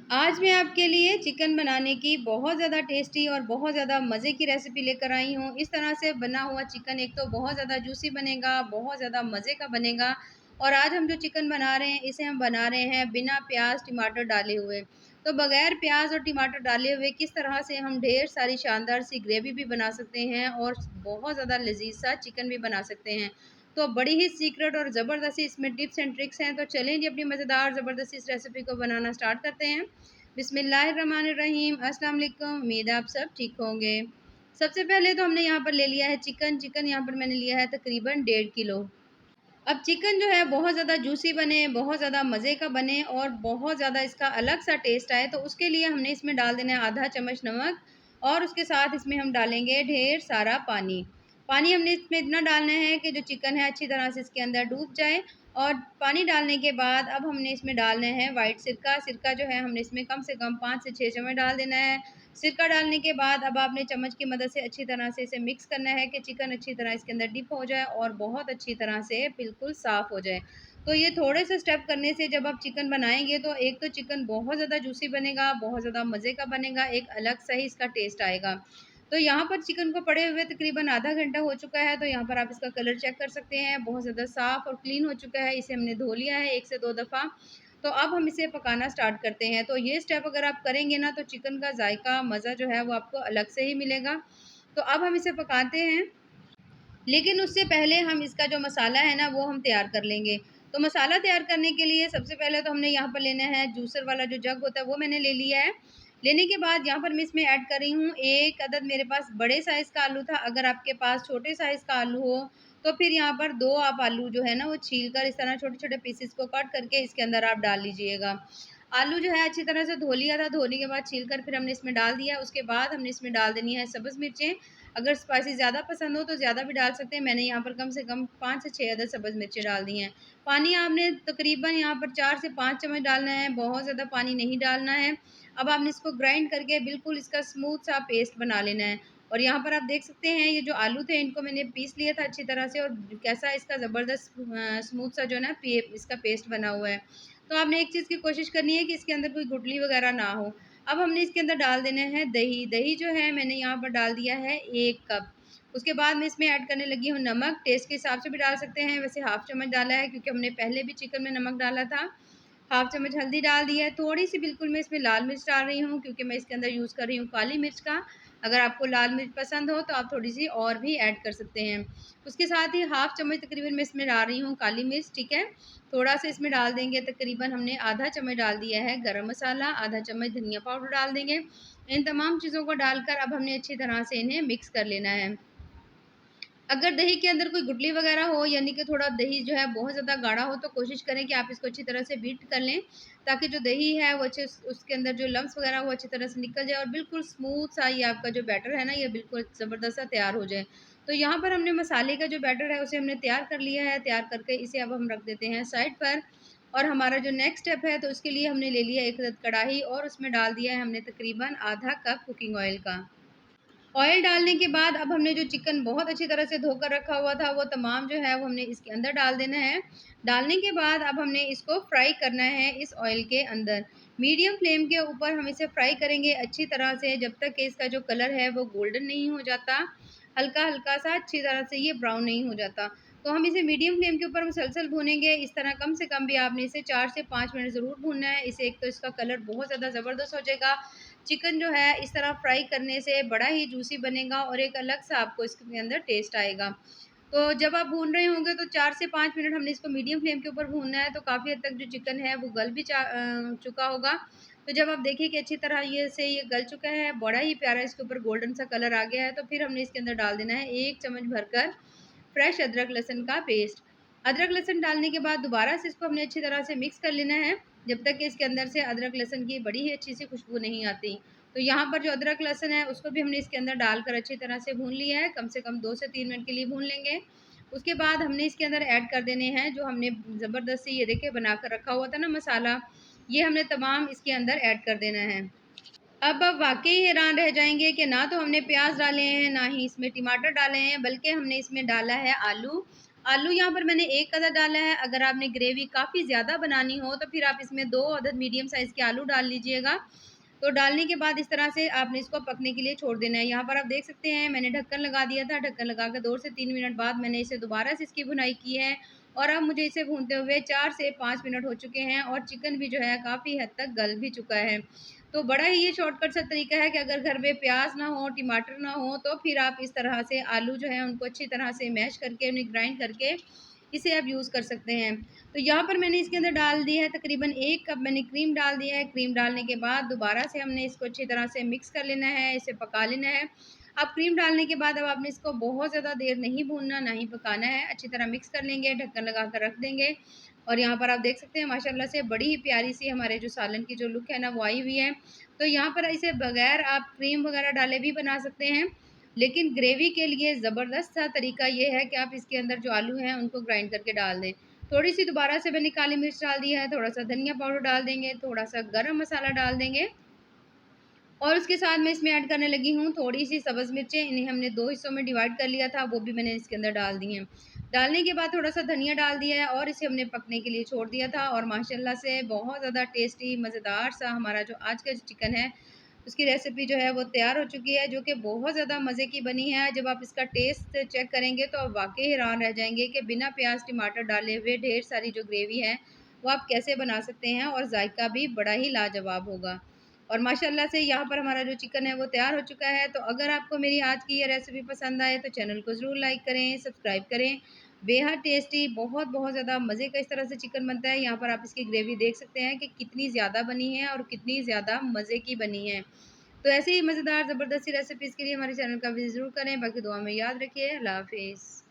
आज मैं आपके लिए चिकन बनाने की बहुत ज़्यादा टेस्टी और बहुत ज़्यादा मज़े की रेसिपी लेकर आई हूँ। इस तरह से बना हुआ चिकन एक तो बहुत ज़्यादा जूसी बनेगा, बहुत ज़्यादा मज़े का बनेगा। और आज हम जो चिकन बना रहे हैं, इसे हम बना रहे हैं बिना प्याज़ टमाटर डाले हुए। तो बगैर प्याज़ और टमाटर डाले हुए किस तरह से हम ढेर सारी शानदार सी ग्रेवी भी बना सकते हैं और बहुत ज़्यादा लज़ीज़ सा चिकन भी बना सकते हैं। तो बड़ी ही सीक्रेट और ज़बरदस्ती इसमें टिप्स एंड ट्रिक्स हैं। तो चलें जी अपनी मज़ेदार ज़बरदस्ती इस रेसिपी को बनाना स्टार्ट करते हैं। बिस्मिल्लाहिर्रहमानिर्रहीम, अस्सलाम वालेकुम। उम्मीद है आप सब ठीक होंगे। सबसे पहले तो हमने यहाँ पर ले लिया है चिकन यहाँ पर मैंने लिया है तकरीबन 1.5 किलो। अब चिकन जो है बहुत ज़्यादा जूसी बने, बहुत ज़्यादा मज़े का बने और बहुत ज़्यादा इसका अलग सा टेस्ट आए, तो उसके लिए हमने इसमें डाल देना है आधा चम्मच नमक और उसके साथ इसमें हम डालेंगे ढेर सारा पानी। पानी हमने इसमें इतना डालना है कि जो चिकन है अच्छी तरह से इसके अंदर डूब जाए। और पानी डालने के बाद अब हमने इसमें डालना है वाइट सिरका। सिरका जो है हमने इसमें कम से कम 5 से 6 चम्मच डाल देना है। सिरका डालने के बाद अब आपने चम्मच की मदद से अच्छी तरह से इसे मिक्स करना है कि चिकन अच्छी तरह इसके अंदर डिप हो जाए और बहुत अच्छी तरह से बिल्कुल साफ़ हो जाए। तो ये थोड़े से स्टेप करने से जब आप चिकन बनाएँगे तो एक तो चिकन बहुत ज़्यादा जूसी बनेगा, बहुत ज़्यादा मज़े का बनेगा, एक अलग सा ही इसका टेस्ट आएगा। तो यहाँ पर चिकन को पड़े हुए तकरीबन आधा घंटा हो चुका है, तो यहाँ पर आप इसका कलर चेक कर सकते हैं, बहुत ज़्यादा साफ़ और क्लीन हो चुका है। इसे हमने धो लिया है 1 से 2 दफ़ा। तो अब हम इसे पकाना स्टार्ट करते हैं। तो ये स्टेप अगर आप करेंगे ना तो चिकन का जायका, मज़ा जो है वो आपको अलग से ही मिलेगा। तो अब हम इसे पकाते हैं। लेकिन उससे पहले हम इसका जो मसाला है ना वो हम तैयार कर लेंगे। तो मसाला तैयार करने के लिए सबसे पहले तो हमने यहाँ पर लेना है जूसर वाला जो जग होता है वो मैंने ले लिया है। लेने के बाद यहाँ पर मैं इसमें ऐड कर रही हूँ 1 अदद मेरे पास बड़े साइज़ का आलू था। अगर आपके पास छोटे साइज़ का आलू हो तो फिर यहाँ पर 2 आप आलू जो है ना वो छील कर इस तरह छोटे-छोटे पीसेस को कट करके इसके अंदर आप डाल लीजिएगा। आलू जो है अच्छी तरह से धो लिया था, धोने के बाद छील कर फिर हमने इसमें डाल दिया। उसके बाद हमने इसमें डाल देनी है सब्ज़ मिर्चें। अगर स्पाइसी ज़्यादा पसंद हो तो ज़्यादा भी डाल सकते हैं। मैंने यहाँ पर कम से कम 5 से 6 अदद सब्ज़ मिर्चें डाल दी हैं। पानी आपने तकरीबन यहाँ पर 4 से 5 चम्मच डालना है, बहुत ज़्यादा पानी नहीं डालना है। अब आपने इसको ग्राइंड करके बिल्कुल इसका स्मूथ सा पेस्ट बना लेना है। और यहाँ पर आप देख सकते हैं ये जो आलू थे इनको मैंने पीस लिया था अच्छी तरह से और कैसा इसका ज़बरदस्त स्मूथ सा जो है ना इसका पेस्ट बना हुआ है। तो आपने एक चीज़ की कोशिश करनी है कि इसके अंदर कोई गुठली वगैरह ना हो। अब हमने इसके अंदर डाल देना है दही। दही जो है मैंने यहाँ पर डाल दिया है 1 कप। उसके बाद मैं इसमें ऐड करने लगी हूँ नमक, टेस्ट के हिसाब से भी डाल सकते हैं, वैसे हाफ़ चम्मच डाला है क्योंकि हमने पहले भी चिकन में नमक डाला था। हाफ़ चम्मच हल्दी डाल दी है, थोड़ी-सी बिल्कुल मैं इसमें लाल मिर्च डाल रही हूँ क्योंकि मैं इसके अंदर यूज़ कर रही हूँ काली मिर्च का। अगर आपको लाल मिर्च पसंद हो तो आप थोड़ी-सी और भी ऐड कर सकते हैं। उसके साथ ही हाफ़ चम्मच तकरीबन मैं इसमें डाल रही हूँ काली मिर्च, ठीक है? थोड़ा-सा इसमें डाल देंगे तकरीबन हमने आधा चम्मच डाल दिया है गरम मसाला, आधा चम्मच धनिया पाउडर डाल देंगे। इन तमाम चीज़ों को डालकर अब हमने अच्छी तरह से इन्हें मिक्स कर लेना है। अगर दही के अंदर कोई गुठली वगैरह हो यानी कि थोड़ा दही जो है बहुत ज़्यादा गाढ़ा हो तो कोशिश करें कि आप इसको अच्छी तरह से बीट कर लें, ताकि जो दही है वो अच्छे उसके अंदर जो लम्स वगैरह वो अच्छी तरह से निकल जाए और बिल्कुल स्मूथ सा ये आपका जो बैटर है ना ये बिल्कुल ज़बरदस्त सा तैयार हो जाए। तो यहाँ पर हमने मसाले का जो बैटर है उसे हमने तैयार कर लिया है, तैयार करके इसे अब हम रख देते हैं साइड पर। और हमारा जो नेक्स्ट स्टेप है तो उसके लिए हमने ले लिया एक अदद कढ़ाई और उसमें डाल दिया है हमने तकरीबन आधा कप कुकिंग ऑयल का। ऑयल डालने के बाद अब हमने जो चिकन बहुत अच्छी तरह से धोकर रखा हुआ था, वो तमाम जो है वो हमने इसके अंदर डाल देना है। डालने के बाद अब हमने इसको फ्राई करना है इस ऑयल के अंदर। मीडियम फ्लेम के ऊपर हम इसे फ्राई करेंगे अच्छी तरह से जब तक कि इसका जो कलर है वो गोल्डन नहीं हो जाता। हल्का-हल्का सा अच्छी तरह से ये ब्राउन नहीं हो जाता। तो हम इसे मीडियम फ्लेम के ऊपर मुसलसल भूनेंगे। इस तरह कम से कम भी आपने इसे 4 से 5 मिनट ज़रूर भूनना है। इससे एक तो इसका कलर बहुत ज़्यादा ज़बरदस्त हो जाएगा। चिकन जो है इस तरह फ्राई करने से बड़ा ही जूसी बनेगा और एक अलग सा आपको इसके अंदर टेस्ट आएगा। तो जब आप भून रहे होंगे तो 4 से 5 मिनट हमने इसको मीडियम फ्लेम के ऊपर भूनना है, तो काफ़ी हद तक जो चिकन है वो गल भी चुका होगा। तो जब आप देखिए कि अच्छी तरह ये गल चुका है, बड़ा ही प्यारा इसके ऊपर गोल्डन सा कलर आ गया है, तो फिर हमने इसके अंदर डाल देना है 1 चम्मच भरकर फ्रेश अदरक लहसुन का पेस्ट। अदरक लहसुन डालने के बाद दोबारा से इसको हमने अच्छी तरह से मिक्स कर लेना है, जब तक कि इसके अंदर से अदरक लहसुन की बड़ी ही अच्छी सी खुशबू नहीं आती। तो यहाँ पर जो अदरक लहसुन है उसको भी हमने इसके अंदर डालकर अच्छी तरह से भून लिया है, कम से कम 2 से 3 मिनट के लिए भून लेंगे। उसके बाद हमने इसके अंदर ऐड कर देने हैं जो हमने ज़बरदस्ती ये देखिए बनाकर रखा हुआ था ना मसाला, ये हमने तमाम इसके अंदर ऐड कर देना है। अब आप वाक़ई हैरान रह जाएँगे कि ना तो हमने प्याज़ डाले हैं, ना ही इसमें टमाटर डाले हैं, बल्कि हमने इसमें डाला है आलू। आलू यहाँ पर मैंने 1 अदद डाला है। अगर आपने ग्रेवी काफ़ी ज़्यादा बनानी हो तो फिर आप इसमें 2 अदद मीडियम साइज़ के आलू डाल लीजिएगा। तो डालने के बाद इस तरह से आपने इसको पकने के लिए छोड़ देना है। यहाँ पर आप देख सकते हैं मैंने ढक्कन लगा दिया था। ढक्कन लगा के 2 से 3 मिनट बाद मैंने इसे दोबारा से इसकी भुनाई की है और अब मुझे इसे भूनते हुए 4 से 5 मिनट हो चुके हैं और चिकन भी जो है काफ़ी हद तक गल भी चुका है। तो बड़ा ही ये शॉर्टकट सा तरीका है कि अगर घर में प्याज ना हो, टमाटर ना हो तो फिर आप इस तरह से आलू जो है उनको अच्छी तरह से मैश करके उन्हें ग्राइंड करके इसे आप यूज़ कर सकते हैं। तो यहाँ पर मैंने इसके अंदर डाल दिया है तकरीबन 1 कप मैंने क्रीम डाल दिया है। क्रीम डालने के बाद दोबारा से हमने इसको अच्छी तरह से मिक्स कर लेना है, इसे पका लेना है। अब क्रीम डालने के बाद अब आपने इसको बहुत ज़्यादा देर नहीं भूनना, ना ही पकाना है। अच्छी तरह मिक्स कर लेंगे, ढक्कन लगा कर रख देंगे और यहाँ पर आप देख सकते हैं माशाल्लाह से बड़ी ही प्यारी सी हमारे जो सालन की जो लुक है ना वो आई हुई है। तो यहाँ पर इसे बगैर आप क्रीम वगैरह डाले भी बना सकते हैं, लेकिन ग्रेवी के लिए ज़बरदस्त सा तरीका ये है कि आप इसके अंदर जो आलू हैं उनको ग्राइंड करके डाल दें। थोड़ी-सी दोबारा से मैंने काली मिर्च डाल दी है, थोड़ा-सा धनिया पाउडर डाल देंगे, थोड़ा-सा गरम मसाला डाल देंगे और उसके साथ मैं इसमें ऐड करने लगी हूँ थोड़ी-सी सब्ज़ मिर्चें। इन्हें हमने 2 हिस्सों में डिवाइड कर लिया था, वो भी मैंने इसके अंदर डाल दी हैं। डालने के बाद थोड़ा-सा धनिया डाल दिया है और इसे हमने पकने के लिए छोड़ दिया था और माशाल्लाह से बहुत ज़्यादा टेस्टी मज़ेदार सा हमारा जो आज का जो चिकन है, उसकी रेसिपी जो है वो तैयार हो चुकी है, जो कि बहुत ज़्यादा मज़े की बनी है। जब आप इसका टेस्ट चेक करेंगे तो आप वाक़ई हैरान रह जाएँगे कि बिना प्याज़ टमाटर डाले हुए ढेर सारी जो ग्रेवी है, वो आप कैसे बना सकते हैं और जायका भी बड़ा ही लाजवाब होगा। और माशाल्लाह से यहाँ पर हमारा जो चिकन है वो तैयार हो चुका है। तो अगर आपको मेरी आज की ये रेसिपी पसंद आए तो चैनल को ज़रूर लाइक करें, सब्सक्राइब करें। बेहद टेस्टी बहुत ज़्यादा मज़े का इस तरह से चिकन बनता है। यहाँ पर आप इसकी ग्रेवी देख सकते हैं कि कितनी ज़्यादा बनी है और कितनी ज़्यादा मज़े की बनी है। तो ऐसे ही मज़ेदार ज़बरदस्ती रेसिपीज़ के लिए हमारे चैनल का विज़िट ज़रूर करें। बाकी दुआ में याद रखिए। अल्लाह हाफ़िज़।